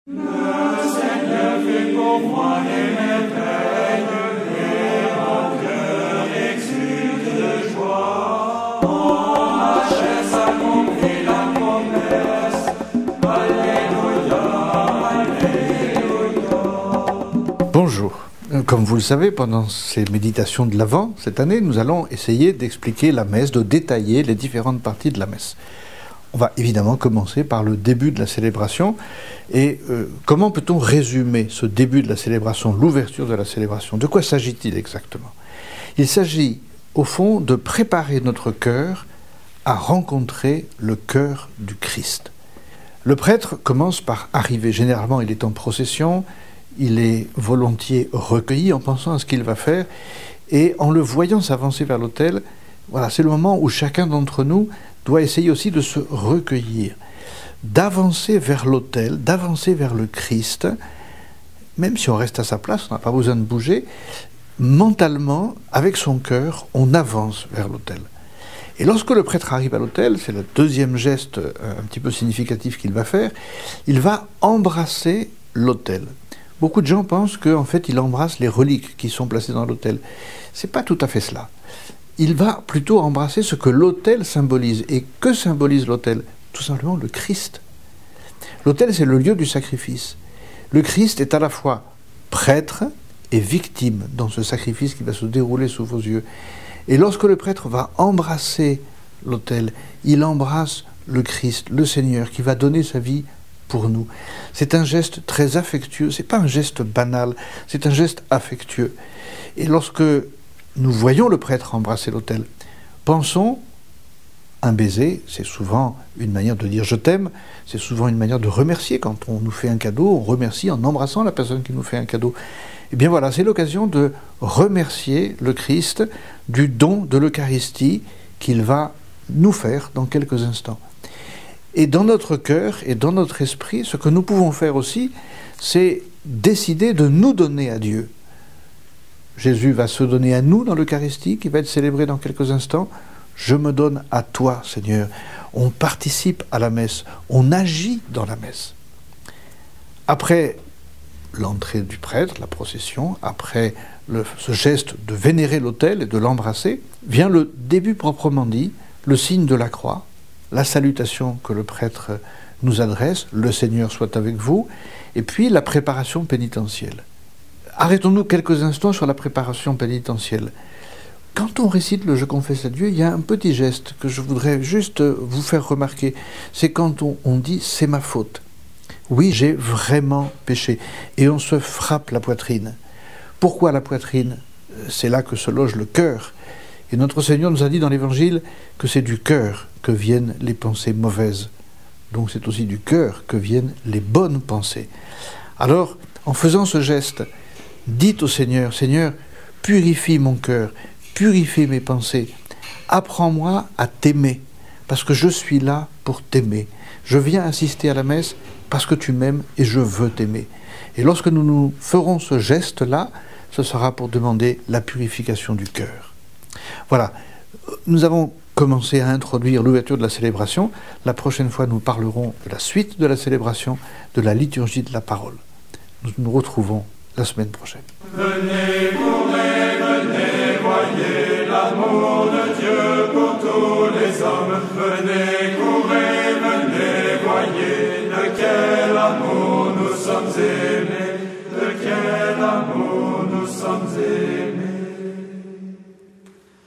Le Seigneur fait pour moi des merveilles, et mon cœur exulte de joie. En ma chair s'accomplit la promesse. Alléluia, Alléluia. Bonjour. Comme vous le savez, pendant ces méditations de l'Avent, cette année, nous allons essayer d'expliquer la messe, de détailler les différentes parties de la messe. On va évidemment commencer par le début de la célébration. Et comment peut-on résumer ce début de la célébration, l'ouverture de la célébration? De quoi s'agit-il exactement? Il s'agit, au fond, de préparer notre cœur à rencontrer le cœur du Christ. Le prêtre commence par arriver. Généralement, il est en procession, il est volontiers recueilli en pensant à ce qu'il va faire, et en le voyant s'avancer vers l'autel, voilà, c'est le moment où chacun d'entre nous doit essayer aussi de se recueillir, d'avancer vers l'autel, d'avancer vers le Christ, même si on reste à sa place, on n'a pas besoin de bouger, mentalement, avec son cœur, on avance vers l'autel. Et lorsque le prêtre arrive à l'autel, c'est le deuxième geste un petit peu significatif qu'il va faire, il va embrasser l'autel. Beaucoup de gens pensent qu'en fait, il embrasse les reliques qui sont placées dans l'autel. Ce n'est pas tout à fait cela. Il va plutôt embrasser ce que l'autel symbolise. Et que symbolise l'autel? Tout simplement le Christ. L'autel, c'est le lieu du sacrifice. Le Christ est à la fois prêtre et victime dans ce sacrifice qui va se dérouler sous vos yeux. Et lorsque le prêtre va embrasser l'autel, il embrasse le Christ, le Seigneur, qui va donner sa vie pour nous. C'est un geste très affectueux, c'est pas un geste banal, c'est un geste affectueux. Et lorsque nous voyons le prêtre embrasser l'autel, pensons, un baiser, c'est souvent une manière de dire « je t'aime », c'est souvent une manière de remercier. Quand on nous fait un cadeau, on remercie en embrassant la personne qui nous fait un cadeau. Et bien voilà, c'est l'occasion de remercier le Christ du don de l'Eucharistie qu'il va nous faire dans quelques instants. Et dans notre cœur et dans notre esprit, ce que nous pouvons faire aussi, c'est décider de nous donner à Dieu. Jésus va se donner à nous dans l'Eucharistie, qui va être célébrée dans quelques instants. Je me donne à toi, Seigneur. On participe à la messe, on agit dans la messe. Après l'entrée du prêtre, la procession, après ce geste de vénérer l'autel et de l'embrasser, vient le début proprement dit, le signe de la croix, la salutation que le prêtre nous adresse, le Seigneur soit avec vous, et puis la préparation pénitentielle. Arrêtons-nous quelques instants sur la préparation pénitentielle. Quand on récite le « Je confesse à Dieu », il y a un petit geste que je voudrais juste vous faire remarquer. C'est quand on dit « c'est ma faute ». Oui, j'ai vraiment péché. Et on se frappe la poitrine. Pourquoi la poitrine? C'est là que se loge le cœur. Et notre Seigneur nous a dit dans l'Évangile que c'est du cœur que viennent les pensées mauvaises. Donc c'est aussi du cœur que viennent les bonnes pensées. Alors, en faisant ce geste, dites au Seigneur, « Seigneur, purifie mon cœur, purifie mes pensées, apprends-moi à t'aimer, parce que je suis là pour t'aimer. Je viens assister à la messe parce que tu m'aimes et je veux t'aimer. » Et lorsque nous ferons ce geste-là, ce sera pour demander la purification du cœur. Voilà, nous avons commencé à introduire l'ouverture de la célébration. La prochaine fois, nous parlerons de la suite de la célébration, de la liturgie de la parole. Nous nous retrouvons la semaine prochaine. Venez, courez, venez, voyez l'amour de Dieu pour tous les hommes. Venez, courez, venez, voyez de quel amour nous sommes aimés.